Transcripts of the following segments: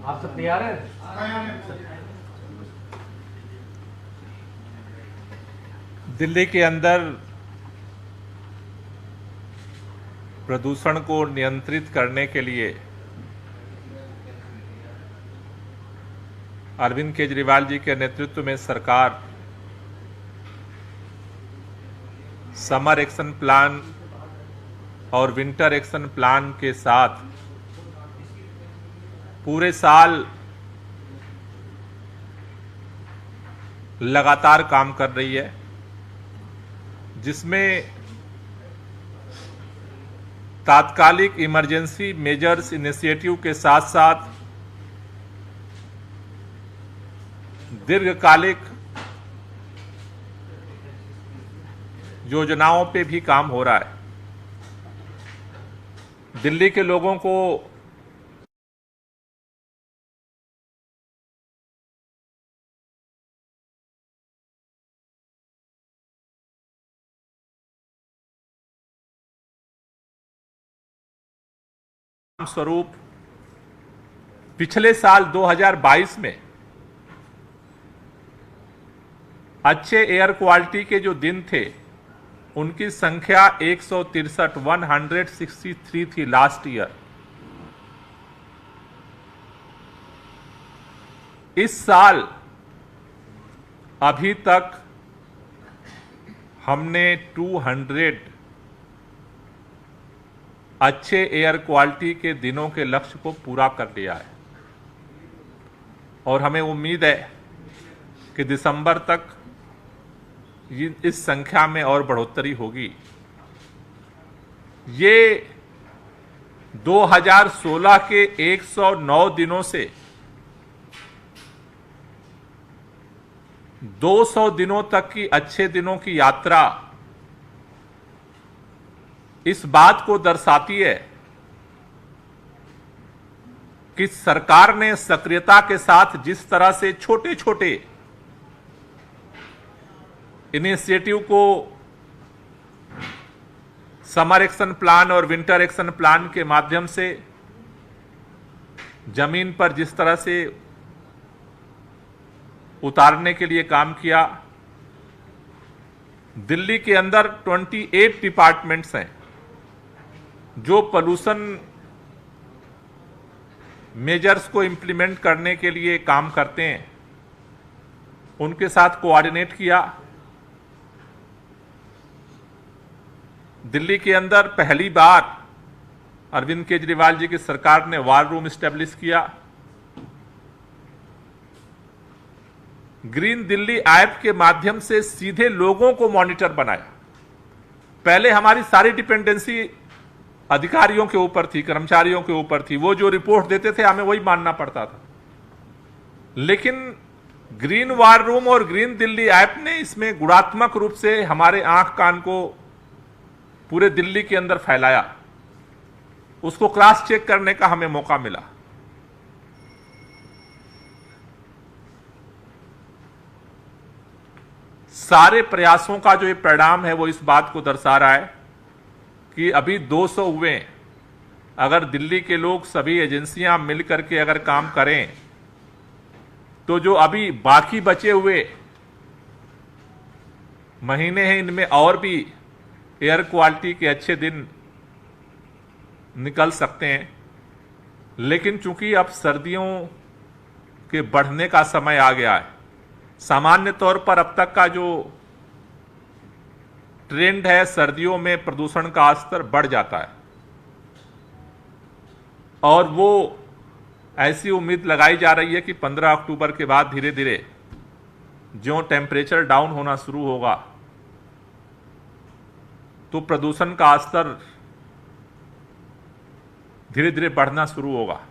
आप सब तैयार हैं? दिल्ली के अंदर प्रदूषण को नियंत्रित करने के लिए अरविंद केजरीवाल जी के नेतृत्व में सरकार समर एक्शन प्लान और विंटर एक्शन प्लान के साथ पूरे साल लगातार काम कर रही है, जिसमें तात्कालिक इमरजेंसी मेजर्स इनिशिएटिव के साथ साथ दीर्घकालिक योजनाओं पे भी काम हो रहा है। दिल्ली के लोगों को स्वरूप पिछले साल 2022 में अच्छे एयर क्वालिटी के जो दिन थे उनकी संख्या 163 थी लास्ट ईयर। इस साल अभी तक हमने 200 अच्छे एयर क्वालिटी के दिनों के लक्ष्य को पूरा कर लिया है और हमें उम्मीद है कि दिसंबर तक इस संख्या में और बढ़ोतरी होगी। ये 2016 के 109 दिनों से 200 दिनों तक की अच्छे दिनों की यात्रा इस बात को दर्शाती है कि सरकार ने सक्रियता के साथ जिस तरह से छोटे छोटे इनिशिएटिव को समर एक्शन प्लान और विंटर एक्शन प्लान के माध्यम से जमीन पर जिस तरह से उतारने के लिए काम किया। दिल्ली के अंदर 28 डिपार्टमेंट्स हैं जो पोल्यूशन मेजर्स को इंप्लीमेंट करने के लिए काम करते हैं, उनके साथ कोऑर्डिनेट किया। दिल्ली के अंदर पहली बार अरविंद केजरीवाल जी की सरकार ने वार रूम स्टैब्लिश किया। ग्रीन दिल्ली ऐप के माध्यम से सीधे लोगों को मॉनिटर बनाया। पहले हमारी सारी डिपेंडेंसी अधिकारियों के ऊपर थी, कर्मचारियों के ऊपर थी, वो जो रिपोर्ट देते थे हमें वही मानना पड़ता था। लेकिन ग्रीन वार रूम और ग्रीन दिल्ली ऐप ने इसमें गुणात्मक रूप से हमारे आंख कान को पूरे दिल्ली के अंदर फैलाया, उसको क्रॉस चेक करने का हमें मौका मिला। सारे प्रयासों का जो ये परिणाम है वो इस बात को दर्शा रहा है कि अभी 200 हुए। अगर दिल्ली के लोग सभी एजेंसियां मिलकर के अगर काम करें तो जो अभी बाकी बचे हुए महीने हैं इनमें और भी एयर क्वालिटी के अच्छे दिन निकल सकते हैं। लेकिन चूंकि अब सर्दियों के बढ़ने का समय आ गया है, सामान्य तौर पर अब तक का जो ट्रेंड है सर्दियों में प्रदूषण का स्तर बढ़ जाता है और वो ऐसी उम्मीद लगाई जा रही है कि 15 अक्टूबर के बाद धीरे धीरे जो टेम्परेचर डाउन होना शुरू होगा तो प्रदूषण का स्तर धीरे धीरे बढ़ना शुरू होगा।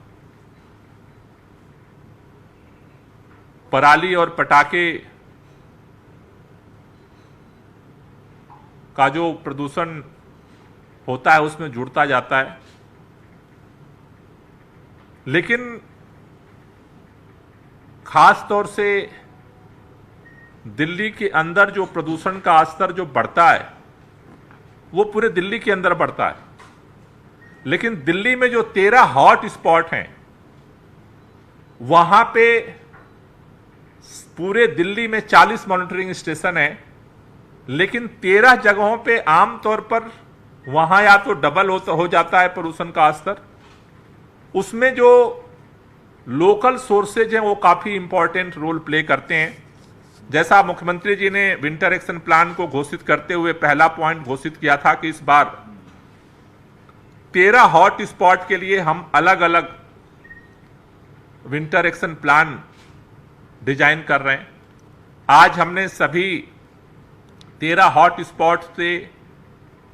पराली और पटाखे का जो प्रदूषण होता है उसमें जुड़ता जाता है। लेकिन खास तौर से दिल्ली के अंदर जो प्रदूषण का स्तर जो बढ़ता है वो पूरे दिल्ली के अंदर बढ़ता है। लेकिन दिल्ली में जो 13 हॉट स्पॉट हैं, वहां पे पूरे दिल्ली में 40 मॉनिटरिंग स्टेशन है, लेकिन 13 जगहों पे आमतौर पर वहां या तो डबल हो जाता है प्रदूषण का स्तर। उसमें जो लोकल सोर्सेज हैं वो काफी इंपॉर्टेंट रोल प्ले करते हैं। जैसा मुख्यमंत्री जी ने विंटर एक्शन प्लान को घोषित करते हुए पहला पॉइंट घोषित किया था कि इस बार 13 हॉट स्पॉट के लिए हम अलग अलग विंटर एक्शन प्लान डिजाइन कर रहे हैं। आज हमने सभी 13 हॉट स्पॉट से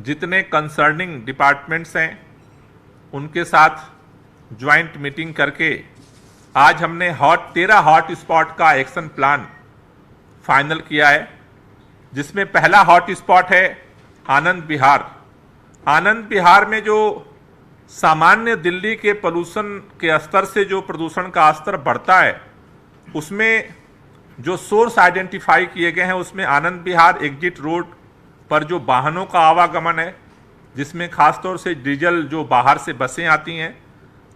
जितने कंसर्निंग डिपार्टमेंट्स हैं उनके साथ ज्वाइंट मीटिंग करके आज हमने 13 हॉट स्पॉट का एक्शन प्लान फाइनल किया है, जिसमें पहला हॉट स्पॉट है आनंद विहार। आनंद विहार में जो सामान्य दिल्ली के पोल्यूशन के स्तर से जो प्रदूषण का स्तर बढ़ता है, उसमें जो सोर्स आइडेंटिफाई किए गए हैं, उसमें आनंद विहार एग्जिट रोड पर जो वाहनों का आवागमन है, जिसमें खासतौर से डीजल जो बाहर से बसें आती हैं,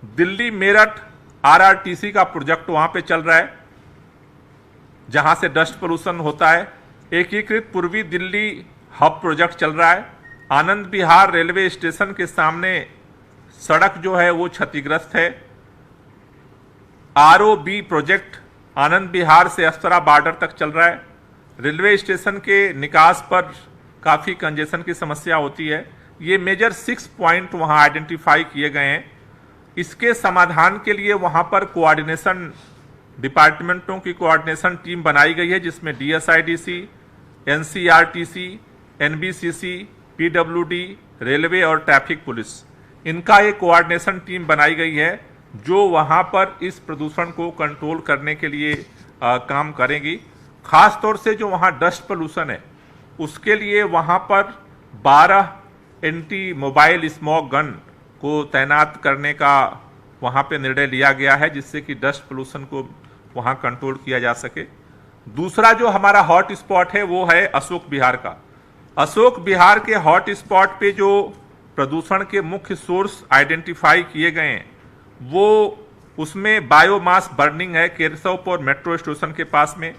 दिल्ली मेरठ आरआरटीसी का प्रोजेक्ट वहां पे चल रहा है जहां से डस्ट पोल्यूशन होता है। एकीकृत पूर्वी दिल्ली हब प्रोजेक्ट चल रहा है। आनंद विहार रेलवे स्टेशन के सामने सड़क जो है वो क्षतिग्रस्त है। आरओबी प्रोजेक्ट आनंद विहार से अस्तरा बॉर्डर तक चल रहा है। रेलवे स्टेशन के निकास पर काफी कंजेशन की समस्या होती है। ये मेजर 6 पॉइंट वहां आइडेंटिफाई किए गए हैं। इसके समाधान के लिए वहां पर कोऑर्डिनेशन डिपार्टमेंटों की कोऑर्डिनेशन टीम बनाई गई है, जिसमें डीएसआईडीसी, एनसीआरटीसी, एनबीसीसी, पीडब्ल्यूडी, रेलवे और ट्रैफिक पुलिस, इनका एक कोऑर्डिनेशन टीम बनाई गई है जो वहां पर इस प्रदूषण को कंट्रोल करने के लिए काम करेगी। खासतौर से जो वहां डस्ट पोल्यूशन है उसके लिए वहां पर 12 एंटी मोबाइल स्मॉग गन को तैनात करने का वहां पे निर्णय लिया गया है, जिससे कि डस्ट पोल्यूशन को वहां कंट्रोल किया जा सके। दूसरा जो हमारा हॉट स्पॉट है वो है अशोक विहार का। अशोक विहार के हॉट स्पॉट पे जो प्रदूषण के मुख्य सोर्स आइडेंटिफाई किए गए हैं, वो उसमें बायोमास बर्निंग है केशवपुर मेट्रो स्टेशन के पास में,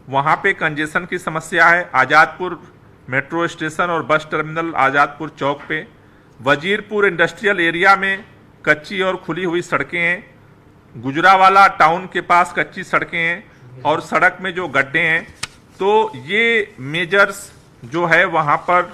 वहां पे कंजेशन की समस्या है। आजादपुर मेट्रो स्टेशन और बस टर्मिनल आजादपुर चौक पे, वजीरपुर इंडस्ट्रियल एरिया में कच्ची और खुली हुई सड़कें हैं, गुजरावाला टाउन के पास कच्ची सड़कें हैं और सड़क में जो गड्ढे हैं। तो ये मेजर्स जो है वहां पर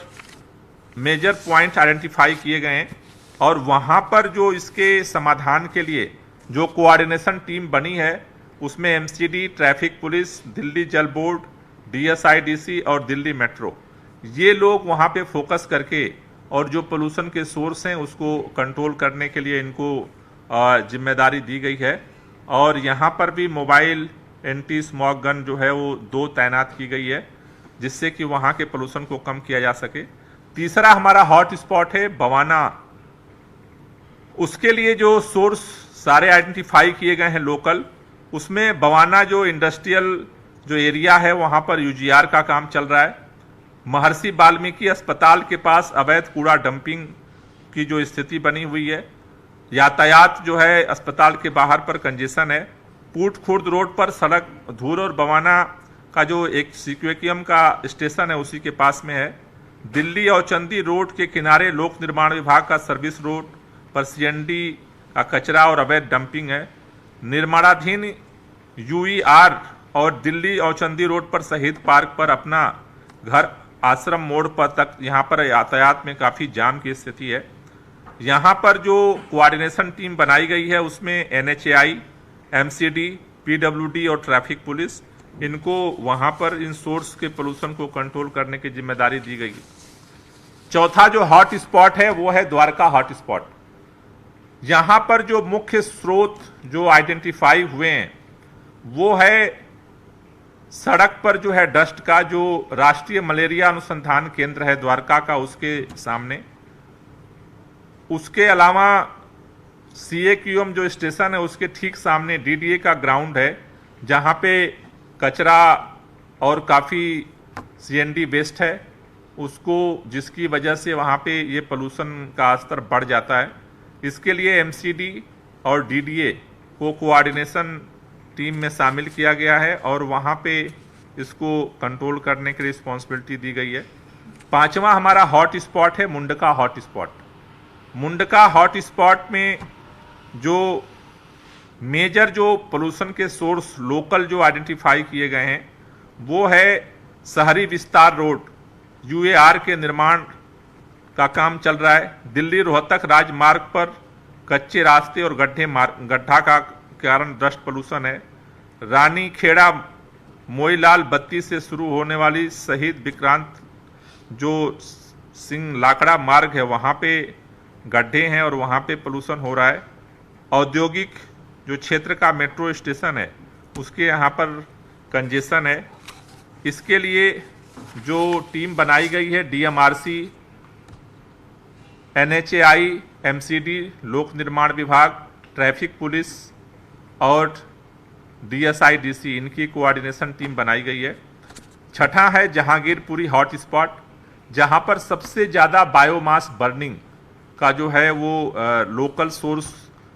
मेजर पॉइंट आइडेंटिफाई किए गए हैं और वहां पर जो इसके समाधान के लिए जो कोऑर्डिनेशन टीम बनी है उसमें एमसीडी, ट्रैफिक पुलिस, दिल्ली जल बोर्ड, डीएसआईडीसी और दिल्ली मेट्रो, ये लोग वहां पे फोकस करके और जो पोल्यूशन के सोर्स हैं उसको कंट्रोल करने के लिए इनको जिम्मेदारी दी गई है। और यहाँ पर भी मोबाइल एंटी स्मॉग गन जो है वो 2 तैनात की गई है, जिससे कि वहाँ के पोल्यूशन को कम किया जा सके। तीसरा हमारा हॉट स्पॉट है बवाना। उसके लिए जो सोर्स सारे आइडेंटिफाई किए गए हैं लोकल, उसमें बवाना जो इंडस्ट्रियल जो एरिया है वहाँ पर यूजीआर का काम चल रहा है। महर्षि वाल्मीकि अस्पताल के पास अवैध कूड़ा डंपिंग की जो स्थिति बनी हुई है, यातायात जो है अस्पताल के बाहर पर कंजेशन है। पूट खुर्द रोड पर सड़क धूल और बवाना का जो एक सीक्वेकियम का स्टेशन है उसी के पास में है। दिल्ली और चंदी रोड के किनारे लोक निर्माण विभाग का सर्विस रोड पर सीएनडी का कचरा और अवैध डंपिंग है। निर्माणाधीन यूईआर और दिल्ली और चंदी रोड पर शहीद पार्क पर अपना घर आश्रम मोड़ पर तक यहाँ पर यातायात में काफ़ी जाम की स्थिति है। यहाँ पर जो कोऑर्डिनेशन टीम बनाई गई है उसमें एनएचएआई, एमसीडी, पीडब्ल्यूडी और ट्रैफिक पुलिस, इनको वहाँ पर इन सोर्स के पोल्यूशन को कंट्रोल करने की जिम्मेदारी दी गई है। चौथा जो हॉट स्पॉट है वो है द्वारका हॉट स्पॉट। यहाँ पर जो मुख्य स्रोत जो आइडेंटिफाई हुए हैं वो है सड़क पर जो है डस्ट का, जो राष्ट्रीय मलेरिया अनुसंधान केंद्र है द्वारका का उसके सामने। उसके अलावा सीएक्यूएम जो स्टेशन है उसके ठीक सामने डीडीए का ग्राउंड है, जहां पे कचरा और काफ़ी सीएनडी वेस्ट है उसको, जिसकी वजह से वहां पे ये पोल्यूशन का स्तर बढ़ जाता है। इसके लिए एमसीडी और डीडीए को कोऑर्डिनेशन टीम में शामिल किया गया है और वहाँ पे इसको कंट्रोल करने की रिस्पॉन्सिबिलिटी दी गई है। पांचवा हमारा हॉट स्पॉट है Mundka hot spot. Mundka hot spot में जो मेजर जो पोल्यूशन के सोर्स लोकल जो आइडेंटिफाई किए गए हैं वो है शहरी विस्तार रोड, यूएआर के निर्माण का काम चल रहा है। दिल्ली रोहतक राजमार्ग पर कच्चे रास्ते और गड्ढा का कारण डस्ट पोल्यूशन है। रानी खेड़ा मोईलाल बत्ती से शुरू होने वाली शहीद विक्रांत जो सिंह लाकड़ा मार्ग है वहाँ पे गड्ढे हैं और वहाँ पे पोल्यूशन हो रहा है। औद्योगिक जो क्षेत्र का मेट्रो स्टेशन है उसके यहाँ पर कंजेशन है। इसके लिए जो टीम बनाई गई है डीएमआरसी, एनएचएआई, एमसीडी, लोक निर्माण विभाग, ट्रैफिक पुलिस और डीएसआईडीसी, इनकी कोऑर्डिनेशन टीम बनाई गई है। छठा है जहांगीरपुरी हॉट स्पॉट, जहां पर सबसे ज़्यादा बायोमास बर्निंग का जो है वो लोकल सोर्स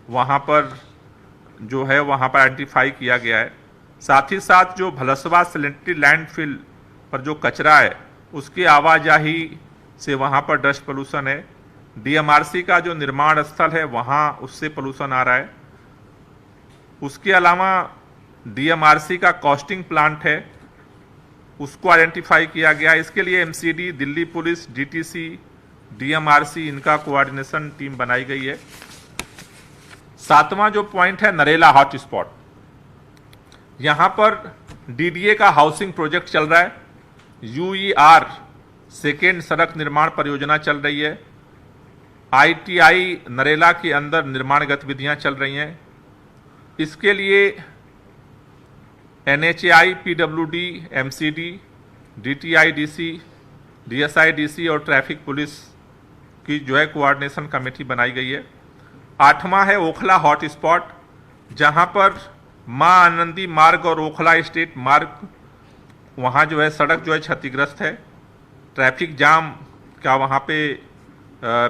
वहां पर जो है वहां पर आइडेंटिफाई किया गया है। साथ ही साथ जो भलसवा सैनिटरी लैंडफिल पर जो कचरा है उसकी आवाजाही से वहां पर डस्ट पोल्यूशन है। डीएमआरसी का जो निर्माण स्थल है वहां उससे पोल्यूशन आ रहा है। उसके अलावा डीएमआरसी का कॉस्टिंग प्लांट है उसको आइडेंटिफाई किया गया। इसके लिए MCD, Delhi police, DTC, DMRC, इनका कोऑर्डिनेशन टीम बनाई गई है। सातवां जो पॉइंट है नरेला हॉट स्पॉट, यहां पर डीडीए का हाउसिंग प्रोजेक्ट चल रहा है। यूईआर सेकेंड सड़क निर्माण परियोजना चल रही है। आईटीआई नरेला के अंदर निर्माण गतिविधियां चल रही हैं। इसके लिए एनएचएआई, पीडब्ल्यूडी, एमसीडी, डीटीआईडीसी, डीएसआईडीसी और ट्रैफिक पुलिस की जो है कोऑर्डिनेशन कमेटी बनाई गई है। आठवां है ओखला हॉट स्पॉट, जहां पर मां आनंदी मार्ग और ओखला स्टेट मार्ग वहां जो है सड़क जो है क्षतिग्रस्त है। ट्रैफिक जाम का वहां पे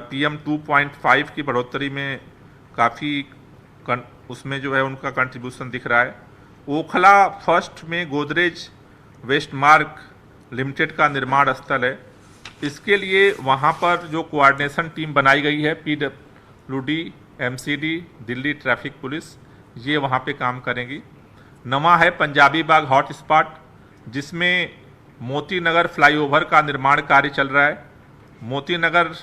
PM 2.5 की बढ़ोतरी में काफ़ी उसमें जो है उनका कंट्रीब्यूशन दिख रहा है। ओखला फर्स्ट में गोदरेज वेस्ट मार्ग लिमिटेड का निर्माण स्थल है। इसके लिए वहाँ पर जो कोऑर्डिनेशन टीम बनाई गई है PWD, MCD, Delhi traffic police, ये वहाँ पे काम करेंगी। नवा है पंजाबी बाग हॉट स्पॉट, जिसमें मोती नगर फ्लाईओवर का निर्माण कार्य चल रहा है। मोती नगर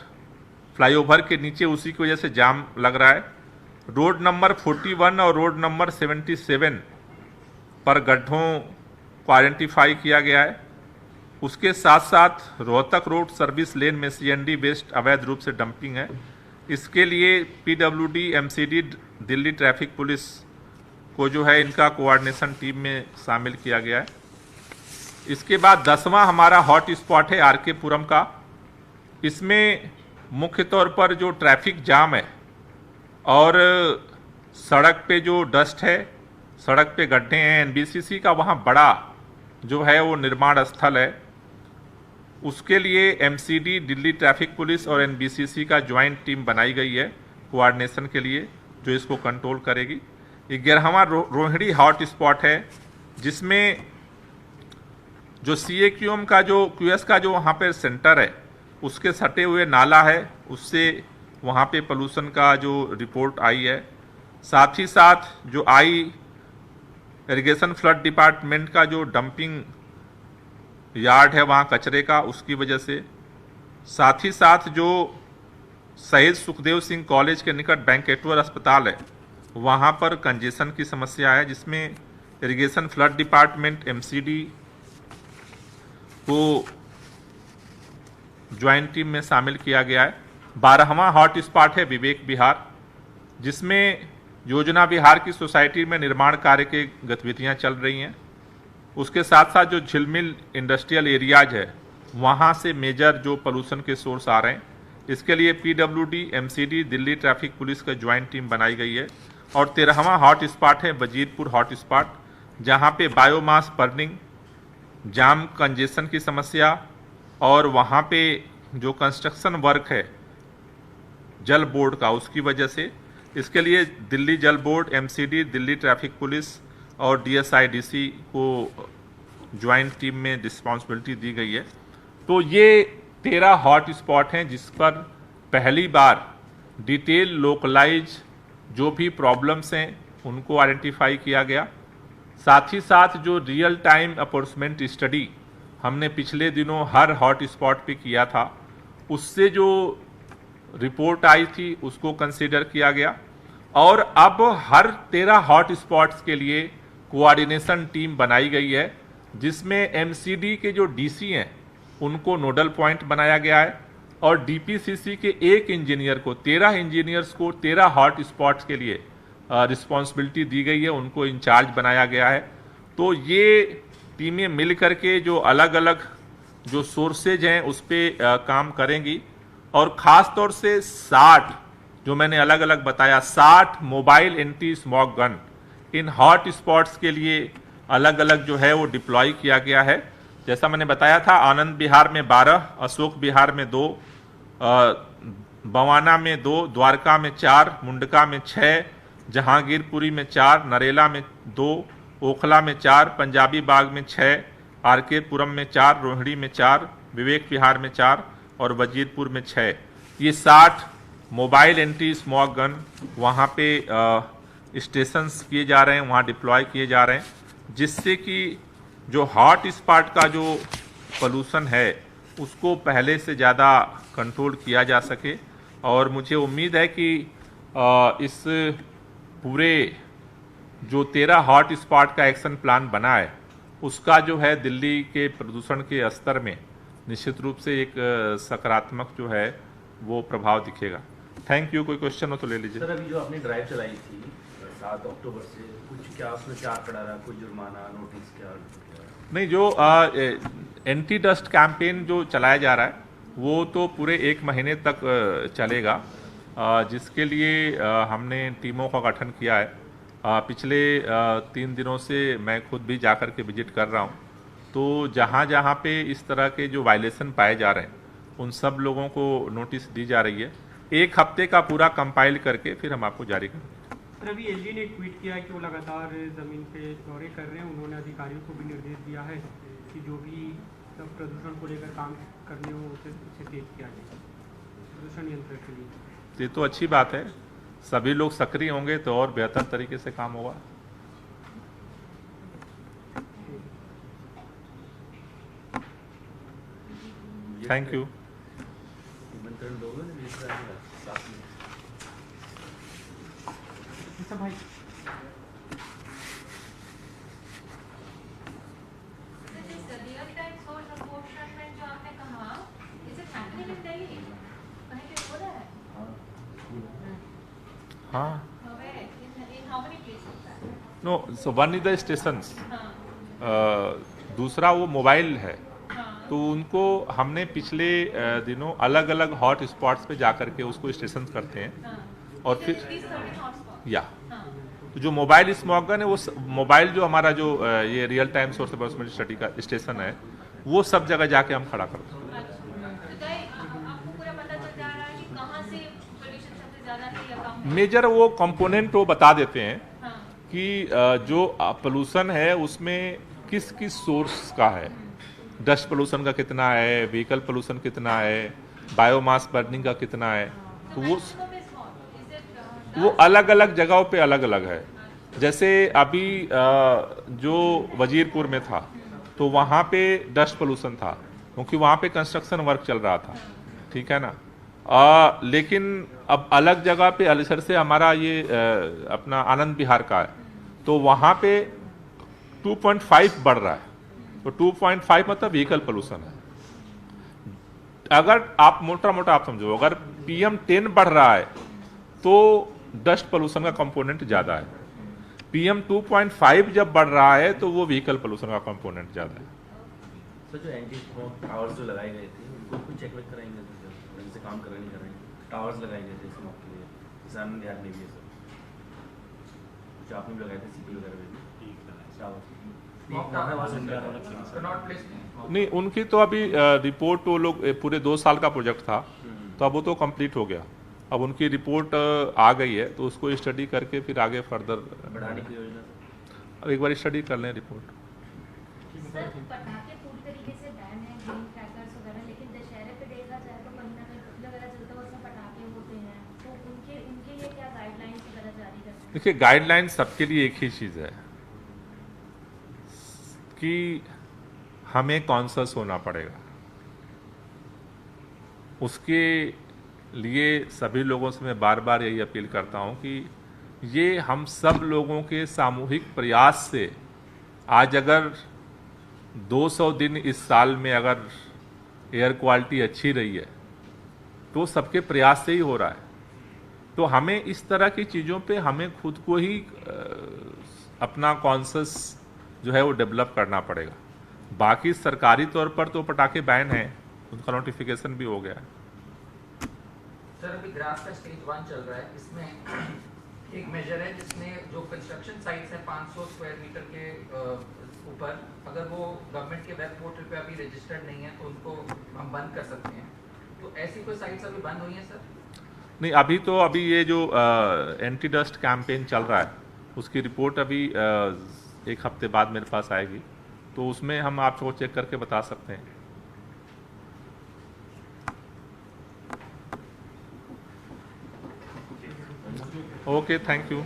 फ्लाईओवर के नीचे उसी की वजह से जाम लग रहा है। रोड नंबर 41 और रोड नंबर 77 पर गड्ढों को आइडेंटिफाई किया गया है। उसके साथ साथ रोहतक रोड सर्विस लेन में CND वेस्ट अवैध रूप से डंपिंग है। इसके लिए PWD, MCD, Delhi traffic police को जो है इनका कोऑर्डिनेशन टीम में शामिल किया गया है। इसके बाद 10वां हमारा हॉट स्पॉट है RK पुरम का। इसमें मुख्य तौर पर जो ट्रैफिक जाम है और सड़क पे जो डस्ट है, सड़क पे गड्ढे हैं, NBCC का वहाँ बड़ा जो है वो निर्माण स्थल है। उसके लिए MCD, दिल्ली ट्रैफिक पुलिस और NBCC का ज्वाइंट टीम बनाई गई है कोऑर्डिनेशन के लिए, जो इसको कंट्रोल करेगी। 11वां रोहिणी हॉट स्पॉट है, जिसमें जो CAQM का जो QS का जो वहाँ पे सेंटर है उसके सटे हुए नाला है, उससे वहाँ पे पोल्यूशन का जो रिपोर्ट आई है। साथ ही साथ जो इरिगेशन फ्लड डिपार्टमेंट का जो डंपिंग यार्ड है वहाँ कचरे का, उसकी वजह से। साथ ही साथ जो शहीद सुखदेव सिंह कॉलेज के निकट बैंकेटवर अस्पताल है वहाँ पर कंजेशन की समस्या है, जिसमें इरिगेशन फ्लड डिपार्टमेंट, MCD को ज्वाइंट टीम में शामिल किया गया है। 12वां हॉट स्पॉट है विवेक विहार, जिसमें योजना विहार की सोसाइटी में निर्माण कार्य की गतिविधियां चल रही हैं। उसके साथ साथ जो झिलमिल इंडस्ट्रियल एरियाज है वहां से मेजर जो पोल्यूशन के सोर्स आ रहे हैं, इसके लिए PWD, MCD, Delhi traffic police का ज्वाइंट टीम बनाई गई है। और 13वां हॉट स्पॉट है वजीरपुर हॉट स्पॉट, जहां पे बायोमास बर्निंग, जाम कंजेशन की समस्या और वहाँ पे जो कंस्ट्रक्शन वर्क है जल बोर्ड का, उसकी वजह से इसके लिए दिल्ली जल board, MCD, Delhi traffic police और डीएसआईडीसी को ज्वाइंट टीम में रिस्पॉन्सिबिलिटी दी गई है। तो ये 13 हॉट स्पॉट हैं जिस पर पहली बार डिटेल लोकलाइज जो भी प्रॉब्लम्स हैं उनको आइडेंटिफाई किया गया। साथ ही साथ जो रियल टाइम अपॉर्चमेंट स्टडी हमने पिछले दिनों हर हॉट स्पॉट पे किया था, उससे जो रिपोर्ट आई थी उसको कंसीडर किया गया और अब हर 13 हॉट स्पॉट्स के लिए कोऑर्डिनेशन टीम बनाई गई है, जिसमें एमसीडी के जो डीसी हैं उनको नोडल पॉइंट बनाया गया है और डीपीसीसी के एक इंजीनियर को, 13 इंजीनियर्स को 13 हॉट स्पॉट्स के लिए रिस्पॉन्सिबिलिटी दी गई है, उनको इंचार्ज बनाया गया है। तो ये टीमें मिल करके जो अलग अलग जो सोर्सेज हैं उस पर काम करेंगी और ख़ास तौर से 60 जो मैंने अलग अलग बताया 60 mobile anti smog gun in hot spots के लिए अलग अलग जो है वो डिप्लॉय किया गया है। जैसा मैंने बताया था, आनंद विहार में 12, अशोक विहार में 2, बवाना में 2, द्वारका में 4, मुंडका में 6, जहांगीरपुरी में 4, नरेला में 2, ओखला में 4, पंजाबी बाग में 6, आरकेपुरम में 4, रोहिणी में 4, विवेक विहार में 4 और वजीरपुर में 6। ये 60 मोबाइल एंटी स्मॉग गन वहाँ पे स्टेशंस किए जा रहे हैं, वहाँ डिप्लॉय किए जा रहे हैं, जिससे कि जो हॉट स्पॉट का जो पोल्यूशन है उसको पहले से ज़्यादा कंट्रोल किया जा सके। और मुझे उम्मीद है कि इस पूरे जो 13 हॉट स्पॉट का एक्शन प्लान बना है उसका जो है दिल्ली के प्रदूषण के स्तर में निश्चित रूप से एक सकारात्मक जो है वो प्रभाव दिखेगा। Thank you. कोई क्वेश्चन हो तो ले लीजिए। सर, अभी जो आपने ड्राइव चलाई थी 7 अक्टूबर से, कुछ क्या उसमें क्या आंकड़ा रहा, कोई जुर्माना, नोटिस क्या? नहीं, जो एंटी डस्ट कैंपेन जो चलाया जा रहा है वो तो पूरे 1 महीने तक चलेगा, जिसके लिए हमने टीमों का गठन किया है। पिछले 3 दिनों से मैं खुद भी जाकर के विजिट कर रहा हूँ, तो जहाँ जहाँ पे इस तरह के जो वायलेशन पाए जा रहे हैं उन सब लोगों को नोटिस दी जा रही है। 1 हफ्ते का पूरा कंपाइल करके फिर हम आपको जारी करेंगे। रवि, एलजी ने ट्वीट किया कि वो लगातार ज़मीन पे दौरे कर रहे हैं। उन्होंने अधिकारियों को भी निर्देश दिया है कि जो भी सब प्रदूषण को लेकर काम करने हो उसे तेज किया जाए प्रदूषण नियंत्रण के लिए। ये तो अच्छी बात है, सभी लोग सक्रिय होंगे तो और बेहतर तरीके से काम होगा। Thank you. भाई हाँ, no, so one is the stations, दूसरा वो मोबाइल है, तो उनको हमने पिछले दिनों अलग अलग हॉट स्पॉट्स पे जाकर के उसको स्टेशन करते हैं और फिर या तो जो मोबाइल स्मॉग गन है वो मोबाइल जो हमारा जो ये रियल टाइम सोर्स अपॉर्चमेंट स्टडी का स्टेशन है वो सब जगह जाके हम खड़ा करते हैं। मेजर वो कंपोनेंट वो बता देते हैं कि जो पोल्यूशन है उसमें किस किस सोर्स का है, डस्ट पोल्यूशन का कितना है, व्हीकल पोल्यूशन कितना है, बायोमास बर्निंग का कितना है, तो वो अलग अलग जगहों पे अलग अलग है। जैसे अभी जो वजीरपुर में था तो वहाँ पे डस्ट पोल्यूशन था क्योंकि वहाँ पे कंस्ट्रक्शन वर्क चल रहा था, ठीक है ना। लेकिन अब अलग जगह पे अलीसर से हमारा ये अपना आनंद विहार का है, तो वहाँ पे 2.5 बढ़ रहा है, तो 2.5 मतलब व्हीकल पोल्यूशन है। अगर आप मोटा मोटा आप समझो, अगर PM10 बढ़ रहा है तो डस्ट पोल्यूशन का कंपोनेंट ज़्यादा है, PM 2.5 जब बढ़ रहा है तो वो व्हीकल पोल्यूशन का कंपोनेंट ज़्यादा है। सर, जो एंटी स्मोक टावर्स जो लगाए गए थे उनको कुछ चेक वेक कराएंगे, तो जैसे काम कर रहे नहीं कर रहे, टावर्स लगाए गए थे स्मोक के लिए, किसान ध्यान नहीं दिए सर, कुछ आपने भी लगाए थे CP वगैरह में नहीं, उनकी तो अभी रिपोर्ट वो लोग पूरे 2 साल का प्रोजेक्ट था तो अब वो तो कंप्लीट हो गया, अब उनकी रिपोर्ट आ गई है तो उसको स्टडी करके फिर आगे फर्दर बढ़ाने की योजना सर? अब एक बार स्टडी कर लें रिपोर्ट। सर पटाखे पूरी तरीके से बैन है, ग्रीन क्रैकर्स वगैरह, लेकिन दशहरे पे देखा जाए तो कहीं ना कहीं पतंग वगैरह चलता है, उसमें पटाखे होते हैं, तो उनके उनके लिए क्या गाइडलाइंस वगैरह जारी करते हैं? देखिए गाइडलाइन सबके लिए एक ही चीज़ है कि हमें कॉन्शियस होना पड़ेगा। उसके लिए सभी लोगों से मैं बार बार यही अपील करता हूं कि ये हम सब लोगों के सामूहिक प्रयास से आज अगर 200 दिन इस साल में अगर एयर क्वालिटी अच्छी रही है तो सबके प्रयास से ही हो रहा है। तो हमें इस तरह की चीज़ों पे हमें खुद को ही अपना कॉन्शियस जो है वो डेवलप करना पड़ेगा। बाकी सरकारी तौर पर तो पटाखे बैन हैं, उनका नोटिफिकेशन भी हो गया है। सर अभी ग्रास का स्टेज 1 चल रहा है, इसमें एक मेजर है जिसमें जो कंस्ट्रक्शन साइट्स है 500 स्क्वायर मीटर के ऊपर, अगर वो गवर्नमेंट के वेब पोर्टल पे अभी रजिस्टर्ड नहीं है तो उनको हम बंद कर सकते हैं। तो ऐसी कोई साइट्स अभी बंद हुई हैं सर? नहीं, अभी ये जो एंटी डस्ट कैंपेन चल रहा है उसकी रिपोर्ट अभी एक हफ्ते बाद मेरे पास आएगी, तो उसमें हम आपको चेक करके बता सकते हैं। Okay, thank you.